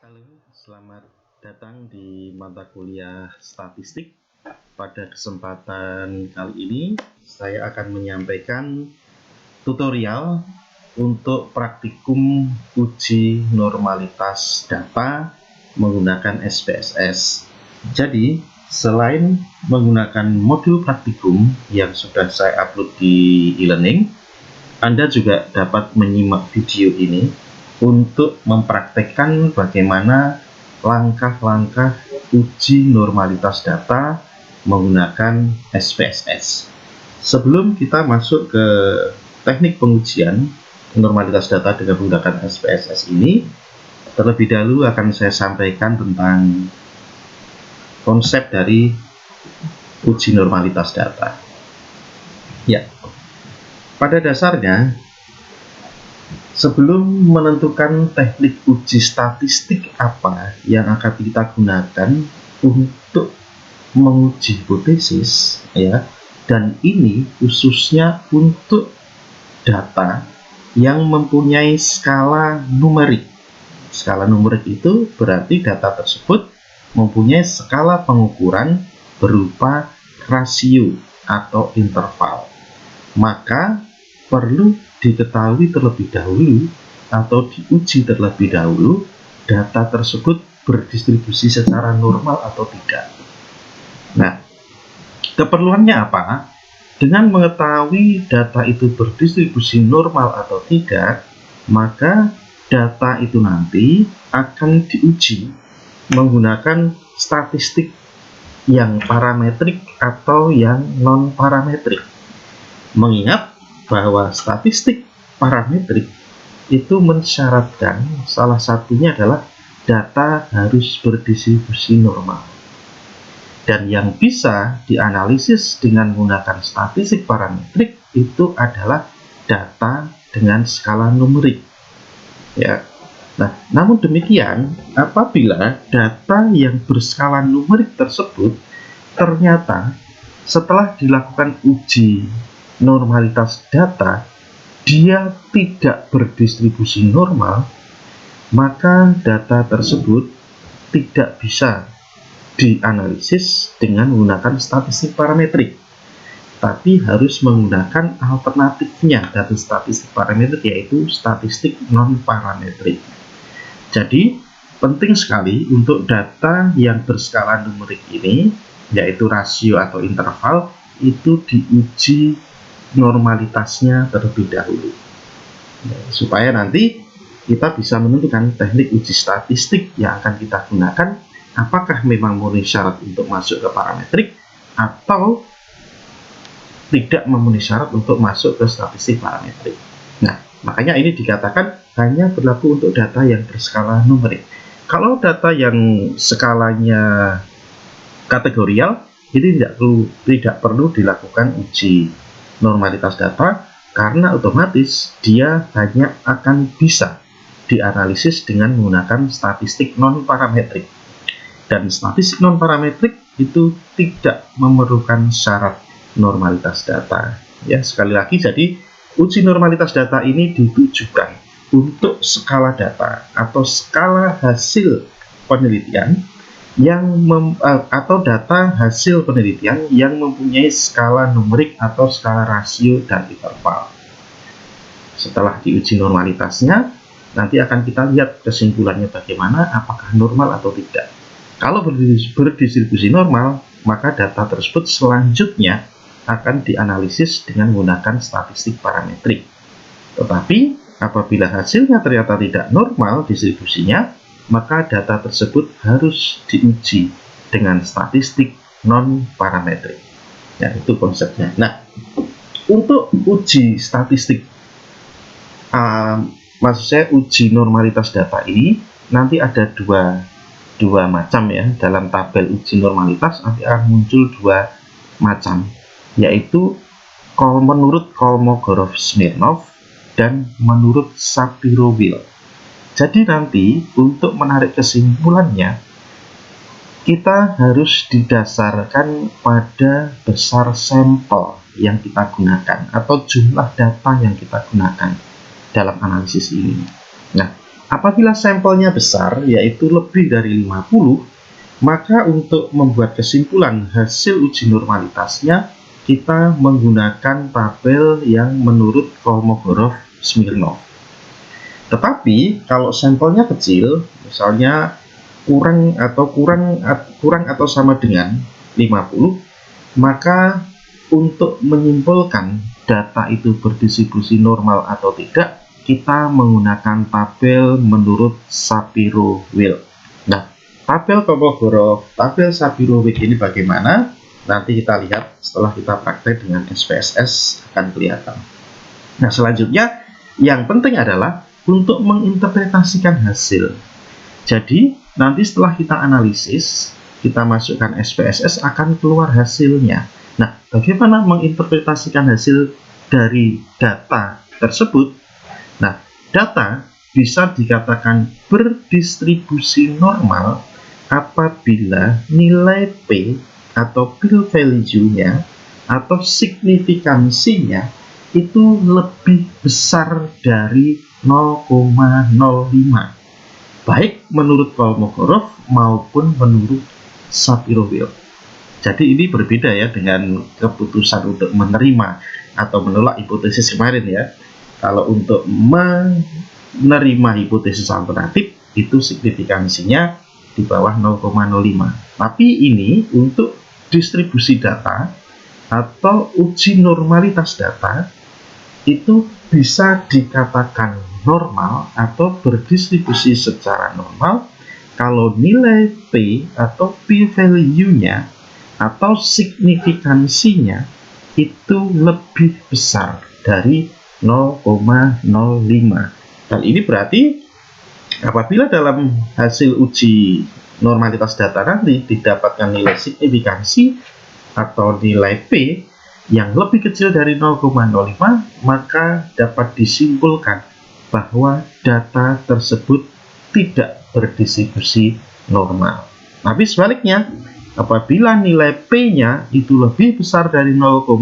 Halo, selamat datang di mata kuliah statistik. Pada kesempatan kali ini, saya akan menyampaikan tutorial untuk praktikum uji normalitas data menggunakan SPSS. Jadi, selain menggunakan modul praktikum yang sudah saya upload di e-learning, Anda juga dapat menyimak video ini untuk mempraktekkan bagaimana langkah-langkah uji normalitas data menggunakan SPSS. Sebelum kita masuk ke teknik pengujian normalitas data dengan menggunakan SPSS ini, terlebih dahulu akan saya sampaikan tentang konsep dari uji normalitas data. Ya, pada dasarnya, sebelum menentukan teknik uji statistik apa yang akan kita gunakan untuk menguji hipotesis, ya, dan ini khususnya untuk data yang mempunyai skala numerik. Skala numerik itu berarti data tersebut mempunyai skala pengukuran berupa rasio atau interval. Maka perlu diketahui terlebih dahulu atau diuji terlebih dahulu data tersebut berdistribusi secara normal atau tidak. Nah, keperluannya apa? Dengan mengetahui data itu berdistribusi normal atau tidak, maka data itu nanti akan diuji menggunakan statistik yang parametrik atau yang non-parametrik. Mengingat bahwa statistik parametrik itu mensyaratkan salah satunya adalah data harus berdistribusi normal. Dan yang bisa dianalisis dengan menggunakan statistik parametrik itu adalah data dengan skala numerik. Ya. Nah, namun demikian, apabila data yang berskala numerik tersebut ternyata setelah dilakukan uji normalitas data dia tidak berdistribusi normal, maka data tersebut tidak bisa dianalisis dengan menggunakan statistik parametrik, tapi harus menggunakan alternatifnya dari statistik parametrik, yaitu statistik non parametrik. Jadi penting sekali untuk data yang berskala numerik ini, yaitu rasio atau interval, itu diuji normalitasnya terlebih dahulu, supaya nanti kita bisa menentukan teknik uji statistik yang akan kita gunakan, apakah memang memenuhi syarat untuk masuk ke parametrik atau tidak memenuhi syarat untuk masuk ke statistik parametrik. Nah, makanya ini dikatakan hanya berlaku untuk data yang berskala numerik. Kalau data yang skalanya kategorial, ini tidak perlu dilakukan uji normalitas data, karena otomatis dia hanya akan bisa dianalisis dengan menggunakan statistik non parametrik, dan statistik non parametrik itu tidak memerlukan syarat normalitas data. Ya, sekali lagi, jadi uji normalitas data ini ditujukan untuk skala data atau skala hasil penelitian atau data hasil penelitian yang mempunyai skala numerik atau skala rasio dan interval. Setelah diuji normalitasnya, nanti akan kita lihat kesimpulannya bagaimana, apakah normal atau tidak. Kalau berdistribusi normal, maka data tersebut selanjutnya akan dianalisis dengan menggunakan statistik parametrik. Tetapi apabila hasilnya ternyata tidak normal distribusinya, maka data tersebut harus diuji dengan statistik non parametrik. Ya, itu konsepnya. Nah, untuk uji statistik, maksud saya uji normalitas data ini nanti ada dua macam, ya. Dalam tabel uji normalitas nanti akan muncul dua macam, yaitu menurut Kolmogorov-Smirnov dan menurut Shapiro-Wilk. Jadi nanti untuk menarik kesimpulannya, kita harus didasarkan pada besar sampel yang kita gunakan atau jumlah data yang kita gunakan dalam analisis ini. Nah, Apabila sampelnya besar, yaitu lebih dari 50, maka untuk membuat kesimpulan hasil uji normalitasnya, kita menggunakan tabel yang menurut Kolmogorov-Smirnov. Tetapi kalau sampelnya kecil, misalnya kurang atau sama dengan 50, maka untuk menyimpulkan data itu berdistribusi normal atau tidak, kita menggunakan tabel menurut Shapiro-Wilk. Nah, tabel Kolmogorov, tabel Shapiro-Wilk ini bagaimana? Nanti kita lihat setelah kita praktek dengan SPSS akan kelihatan. Nah, selanjutnya yang penting adalah untuk menginterpretasikan hasil. Jadi, nanti setelah kita analisis, kita masukkan SPSS, akan keluar hasilnya. Nah, bagaimana menginterpretasikan hasil dari data tersebut? Nah, data bisa dikatakan berdistribusi normal apabila nilai P atau p-value-nya atau signifikansinya itu lebih besar dari 0,05, baik menurut Kolmogorov maupun menurut Shapiro-Wilk. Jadi ini berbeda ya dengan keputusan untuk menerima atau menolak hipotesis kemarin ya. Kalau untuk menerima hipotesis alternatif itu signifikansinya di bawah 0,05. Tapi ini untuk distribusi data atau uji normalitas data itu bisa dikatakan normal atau berdistribusi secara normal kalau nilai P atau p-value-nya atau signifikansinya itu lebih besar dari 0,05. Dan ini berarti apabila dalam hasil uji normalitas data nanti didapatkan nilai signifikansi atau nilai P yang lebih kecil dari 0,05, maka dapat disimpulkan bahwa data tersebut tidak berdistribusi normal. Tapi sebaliknya, apabila nilai P-nya itu lebih besar dari 0,05,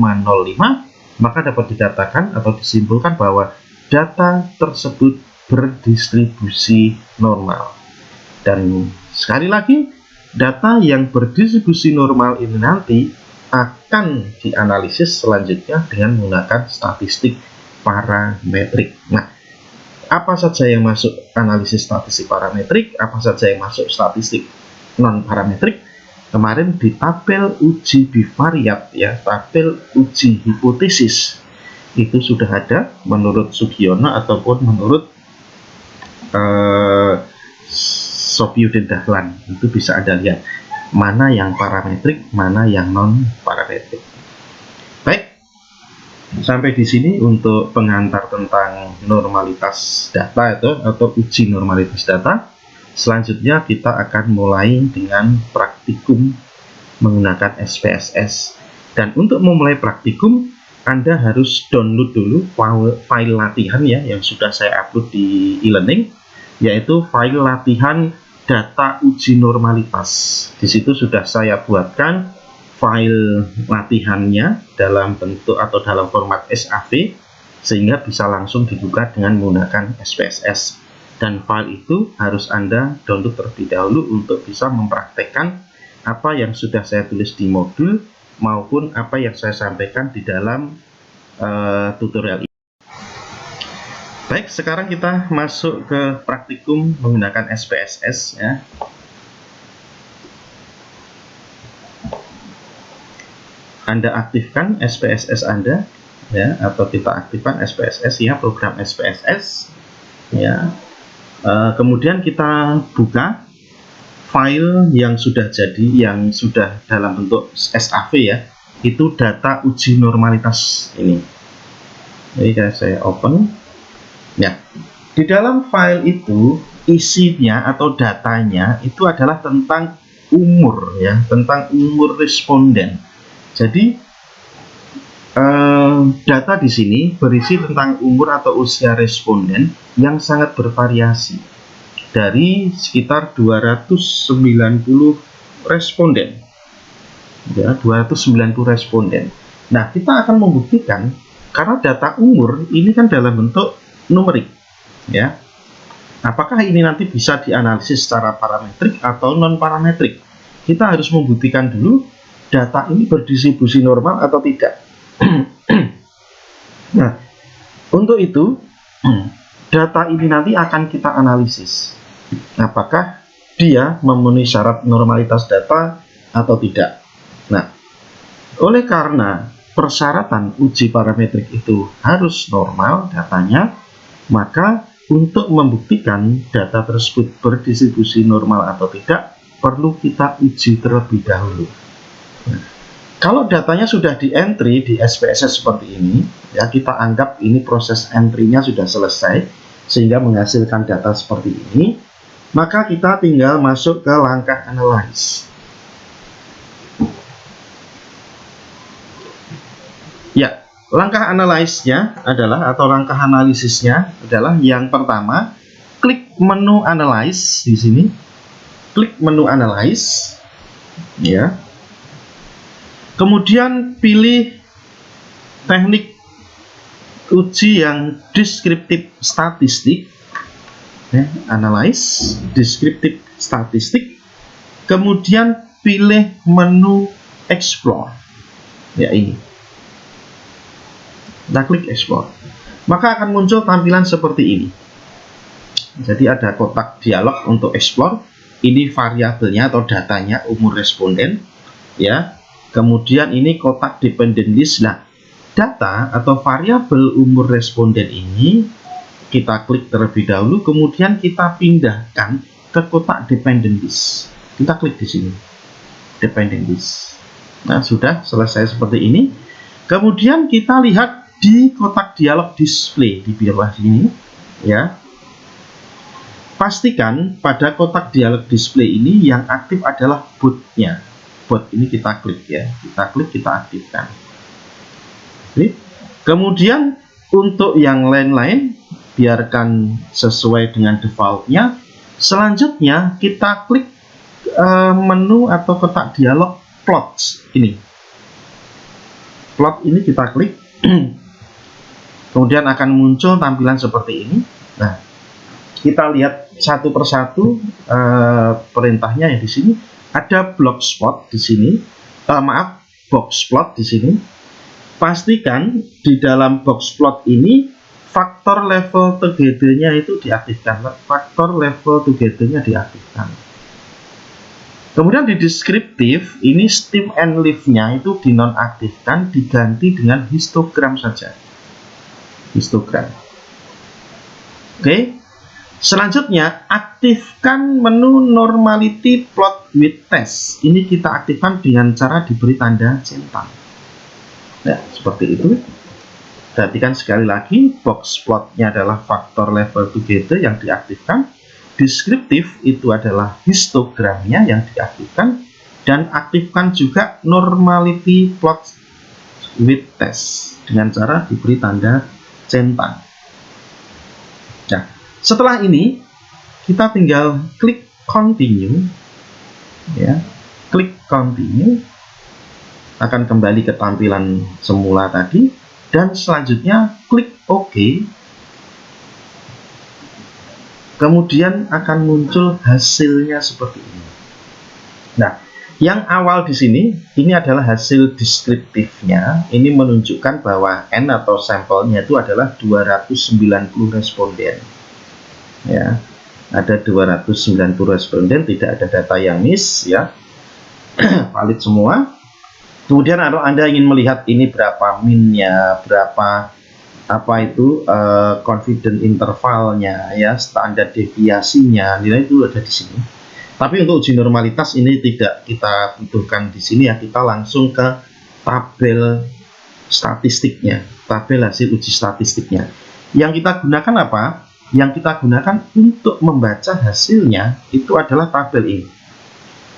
maka dapat dikatakan atau disimpulkan bahwa data tersebut berdistribusi normal. Dan sekali lagi, data yang berdistribusi normal ini nanti akan dianalisis selanjutnya dengan menggunakan statistik parametrik. Nah, apa saja yang masuk analisis statistik parametrik, apa saja yang masuk statistik non-parametrik? Kemarin di tabel uji bivariat ya, tabel uji hipotesis itu sudah ada menurut Sugiono ataupun menurut Sopio dan Dahlan. Itu bisa Anda lihat mana yang parametrik, mana yang non-parametrik. Baik, sampai di sini untuk pengantar tentang normalitas data atau uji normalitas data. Selanjutnya kita akan mulai dengan praktikum menggunakan SPSS. Dan untuk memulai praktikum, Anda harus download dulu file latihan ya yang sudah saya upload di e-learning, yaitu file latihan data uji normalitas. Di situ sudah saya buatkan file latihannya dalam bentuk atau dalam format SAV sehingga bisa langsung dibuka dengan menggunakan SPSS. Dan file itu harus Anda download terlebih dahulu untuk bisa mempraktekkan apa yang sudah saya tulis di modul maupun apa yang saya sampaikan di dalam tutorial ini. Baik, sekarang kita masuk ke praktikum menggunakan SPSS ya. Anda aktifkan SPSS Anda ya, atau kita aktifkan SPSS ya, program SPSS ya. Kemudian kita buka file yang sudah jadi, yang sudah dalam bentuk SAV ya, itu data uji normalitas ini. Jadi saya open ya. Di dalam file itu isinya atau datanya itu adalah tentang umur ya, tentang umur responden. Jadi data di sini berisi tentang umur atau usia responden yang sangat bervariasi dari sekitar 290 responden ya, 290 responden. Nah, kita akan membuktikan karena data umur ini kan dalam bentuk numerik ya. Apakah ini nanti bisa dianalisis secara parametrik atau non parametrik? Kita harus membuktikan dulu data ini berdistribusi normal atau tidak. Nah, untuk itu data ini nanti akan kita analisis. Apakah dia memenuhi syarat normalitas data atau tidak. Nah, oleh karena persyaratan uji parametrik itu harus normal datanya, maka untuk membuktikan data tersebut berdistribusi normal atau tidak, perlu kita uji terlebih dahulu. Nah, kalau datanya sudah di entry di SPSS seperti ini, ya kita anggap ini proses entry-nya sudah selesai, sehingga menghasilkan data seperti ini, maka kita tinggal masuk ke langkah analyze. Ya, langkah analyze-nya adalah, atau langkah analisisnya adalah yang pertama, klik menu analyze di sini, klik menu analyze, ya. Kemudian pilih teknik uji yang deskriptif statistik, ya, analyze, deskriptif statistik. Kemudian pilih menu explore, ya ini. Kita klik explore, maka akan muncul tampilan seperti ini. Jadi ada kotak dialog untuk explore. Ini variabelnya atau datanya, umur responden, ya. Kemudian ini kotak dependent list. Nah, data atau variabel umur responden ini kita klik terlebih dahulu, kemudian kita pindahkan ke kotak dependent list. Kita klik di sini, dependent list. Nah, sudah selesai seperti ini. Kemudian kita lihat di kotak dialog display di bawah sini, ya. Pastikan pada kotak dialog display ini yang aktif adalah bot-nya. Bot ini kita klik, ya. Kita klik, kita aktifkan. Oke. Kemudian untuk yang lain-lain biarkan sesuai dengan defaultnya. Selanjutnya kita klik menu atau kotak dialog plots ini. Plot ini kita klik. Kemudian akan muncul tampilan seperti ini. Nah, kita lihat satu persatu perintahnya yang di sini. Ada block spot di sini. Box plot di sini. Pastikan di dalam box plot ini faktor level together-nya itu diaktifkan. Faktor level together-nya diaktifkan. Kemudian di deskriptif ini stem and leaf-nya itu dinonaktifkan, diganti dengan histogram saja. Histogram. Oke. Selanjutnya aktifkan menu normality plot with test. Ini kita aktifkan dengan cara diberi tanda centang. Nah, seperti itu. Perhatikan sekali lagi, box plotnya adalah faktor level together yang diaktifkan. Deskriptif itu adalah histogramnya yang diaktifkan, dan aktifkan juga normality plot with test dengan cara diberi tanda centang. Nah, setelah ini kita tinggal klik continue, ya, klik continue, akan kembali ke tampilan semula tadi, dan selanjutnya klik OK. Kemudian akan muncul hasilnya seperti ini. Nah, yang awal di sini ini adalah hasil deskriptifnya. Ini menunjukkan bahwa N atau sampelnya itu adalah 290 responden. Ya, ada 290 responden, tidak ada data yang miss, ya. Valid semua. Kemudian kalau Anda ingin melihat ini berapa minnya, berapa confident intervalnya, ya, standar deviasinya, nilai itu ada di sini. Tapi untuk uji normalitas ini tidak kita butuhkan di sini, ya. Kita langsung ke tabel statistiknya, tabel hasil uji statistiknya. Yang kita gunakan apa? Yang kita gunakan untuk membaca hasilnya itu adalah tabel ini,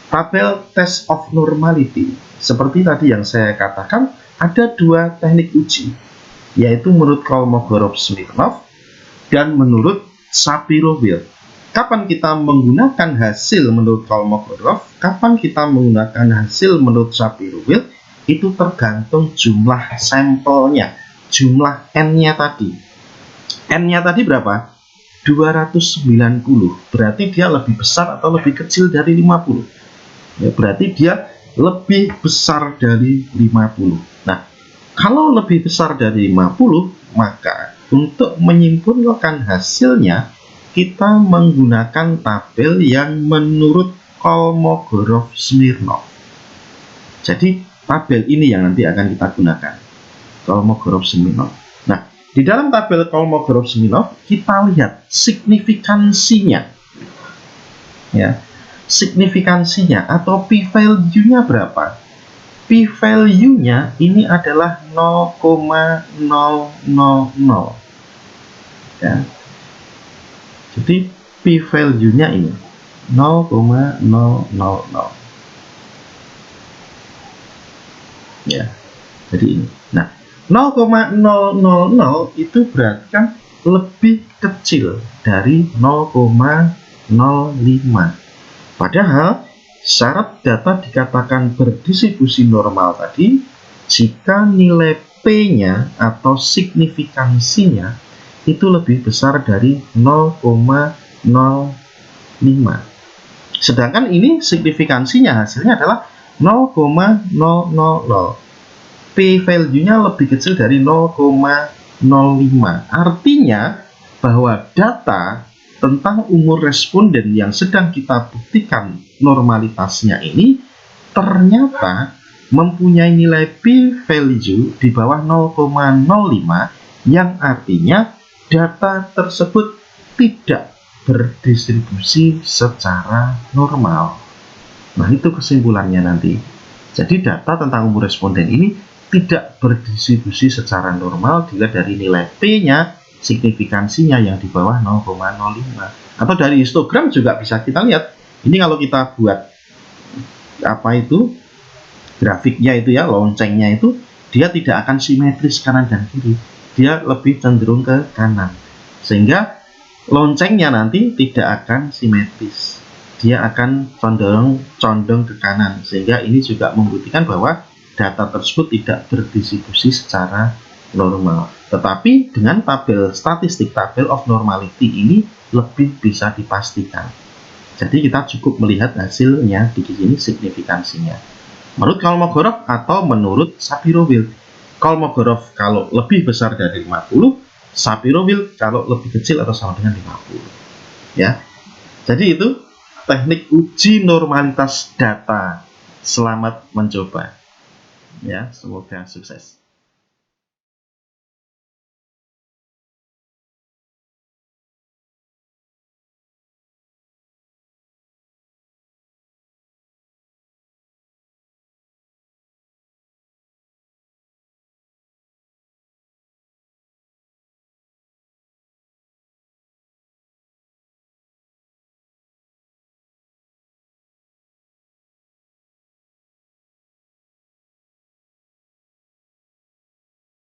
tabel test of normality. Seperti tadi yang saya katakan, ada dua teknik uji, yaitu menurut Kolmogorov-Smirnov dan menurut Shapiro-Wilk. Kapan kita menggunakan hasil menurut Kolmogorov, kapan kita menggunakan hasil menurut Shapiro-Wilk, itu tergantung jumlah sampelnya, jumlah N-nya tadi. N-nya tadi berapa? 290, berarti dia lebih besar atau lebih kecil dari 50? Ya, berarti dia lebih besar dari 50. Nah, kalau lebih besar dari 50, maka untuk menyimpulkan hasilnya kita menggunakan tabel yang menurut Kolmogorov-Smirnov. Jadi tabel ini yang nanti akan kita gunakan, Kolmogorov-Smirnov. Nah, di dalam tabel Kolmogorov-Smirnov kita lihat signifikansinya, ya, signifikansinya atau p-value-nya berapa. P-value-nya ini adalah 0,000, ya. Jadi p-value-nya ini 0,000, ya. Jadi ini. Nah, 0,000 itu berarti kan lebih kecil dari 0,05. Padahal syarat data dikatakan berdistribusi normal tadi jika nilai P-nya atau signifikansinya itu lebih besar dari 0,05. Sedangkan ini signifikansinya hasilnya adalah 0,000. P-value-nya lebih kecil dari 0,05. Artinya bahwa data tentang umur responden yang sedang kita buktikan normalitasnya ini ternyata mempunyai nilai p-value di bawah 0,05, yang artinya data tersebut tidak berdistribusi secara normal. Nah, itu kesimpulannya nanti. Jadi data tentang umur responden ini tidak berdistribusi secara normal dilihat dari nilai P-nya, signifikansinya yang di bawah 0,05. Atau dari histogram juga bisa kita lihat. Ini kalau kita buat apa itu grafiknya itu ya, loncengnya itu, dia tidak akan simetris kanan dan kiri. Dia lebih cenderung ke kanan. Sehingga loncengnya nanti tidak akan simetris. Dia akan condong ke kanan. Sehingga ini juga membuktikan bahwa data tersebut tidak berdistribusi secara normal. Tetapi dengan tabel statistik, tabel of normality ini lebih bisa dipastikan. Jadi kita cukup melihat hasilnya di sini, signifikansinya. Menurut Kolmogorov atau menurut Shapiro-Wilk. Kolmogorov kalau lebih besar dari 50, Shapiro-Wilk kalau lebih kecil atau sama dengan 50. Ya. Jadi itu teknik uji normalitas data. Selamat mencoba. Ya, semoga sukses.